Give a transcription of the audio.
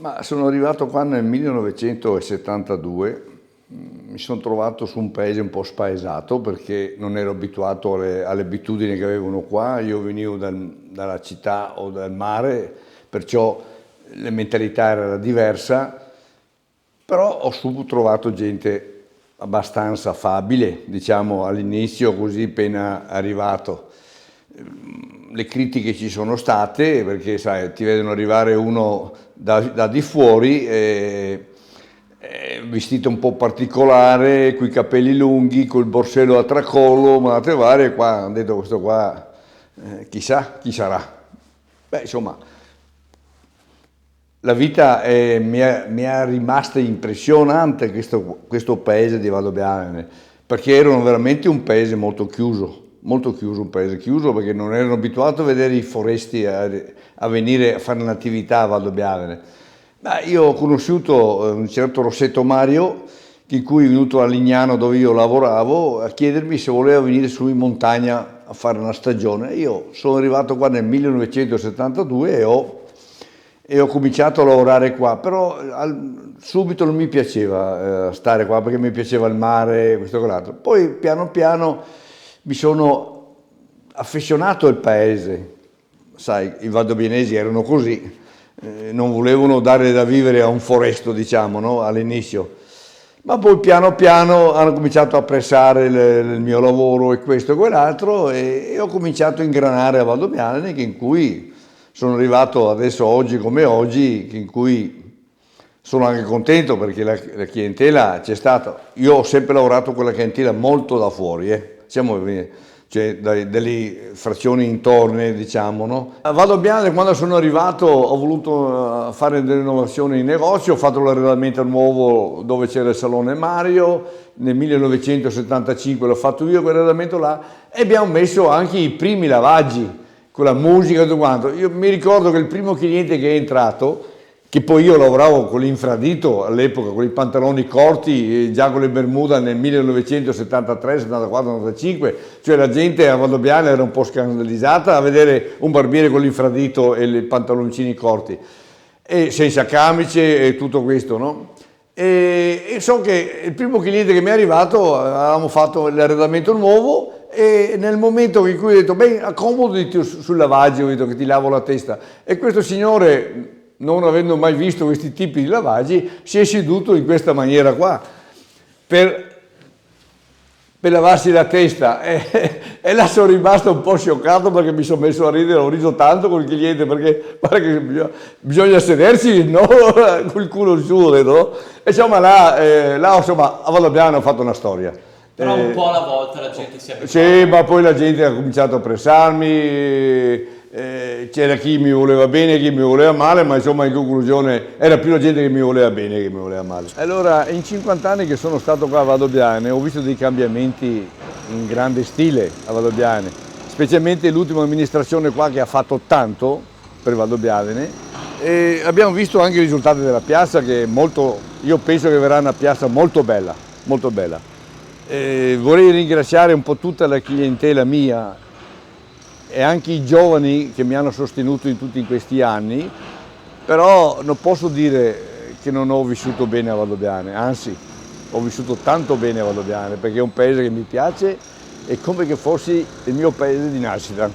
Ma sono arrivato qua nel 1972, mi sono trovato su un paese un po' spaesato perché non ero abituato alle abitudini che avevano qua, io venivo dalla città o dal mare, perciò la mentalità era diversa, però ho subito trovato gente abbastanza affabile, diciamo all'inizio così appena arrivato. Le critiche ci sono state perché sai, ti vedono arrivare uno da di fuori vestito un po' particolare, coi capelli lunghi, col borsello a tracollo, ma te varie, qua hanno detto questo qua chissà chi sarà. Beh, insomma, la vita mi è rimasta impressionante questo paese di Valdobbiadene, perché erano veramente un paese molto chiuso, un paese chiuso perché non erano abituato a vedere i foresti a venire a fare un'attività a Valdobbiadene. Ma io ho conosciuto un certo Rossetto Mario, in cui è venuto a Lignano dove io lavoravo a chiedermi se voleva venire su in montagna a fare una stagione. Io sono arrivato qua nel 1972 e ho cominciato a lavorare qua, però subito non mi piaceva stare qua perché mi piaceva il mare, questo e quell'altro. Poi piano piano mi sono affezionato al paese, sai, i valdobbianesi erano così, non volevano dare da vivere a un foresto, diciamo, no? All'inizio. Ma poi piano piano hanno cominciato a apprezzare il mio lavoro e questo e quell'altro e ho cominciato a ingranare a Valdobbiadene, in cui sono arrivato adesso oggi come oggi, in cui sono anche contento perché la clientela c'è stata. Io ho sempre lavorato con la clientela molto da fuori, cioè dalle frazioni intorne, diciamo, no? A Valdobbiadene quando sono arrivato ho voluto fare delle innovazioni in negozio, ho fatto l'arredamento nuovo dove c'era il Salone Mario, nel 1975 l'ho fatto io quell'arredamento là e abbiamo messo anche i primi lavaggi con la musica e tutto quanto. Io mi ricordo che il primo cliente che è entrato, che poi io lavoravo con l'infradito all'epoca, con i pantaloni corti, già con le bermuda nel 1973, 74, 95, cioè la gente a Valdobbiadene era un po' scandalizzata a vedere un barbiere con l'infradito e i pantaloncini corti, e senza camice e tutto questo, no? E so che il primo cliente che mi è arrivato, avevamo fatto l'arredamento nuovo, e nel momento in cui ho detto, beh, accomodati sul lavaggio, ho detto che ti lavo la testa, e questo signore, non avendo mai visto questi tipi di lavaggi, si è seduto in questa maniera qua per lavarsi la testa e là sono rimasto un po' scioccato perché mi sono messo a ridere, ho riso tanto con il cliente perché guarda che bisogna sedersi, no? Col culo giù, no? E insomma là insomma, a Valdobbiadene ho fatto una storia. Però un po' alla volta la gente si abituava. Sì, ma poi la gente ha cominciato a apprezzarmi, c'era chi mi voleva bene, chi mi voleva male, ma insomma in conclusione era più la gente che mi voleva bene che mi voleva male. Allora, in 50 anni che sono stato qua a Valdobbiadene ho visto dei cambiamenti in grande stile a Valdobbiadene, specialmente l'ultima amministrazione qua che ha fatto tanto per Valdobbiadene, e abbiamo visto anche i risultati della piazza che è molto, io penso che verrà una piazza molto bella, molto bella. Vorrei ringraziare un po' tutta la clientela mia e anche i giovani che mi hanno sostenuto in tutti questi anni, però non posso dire che non ho vissuto bene a Valdobbiadene, anzi ho vissuto tanto bene a Valdobbiadene perché è un paese che mi piace, è come che fossi il mio paese di nascita.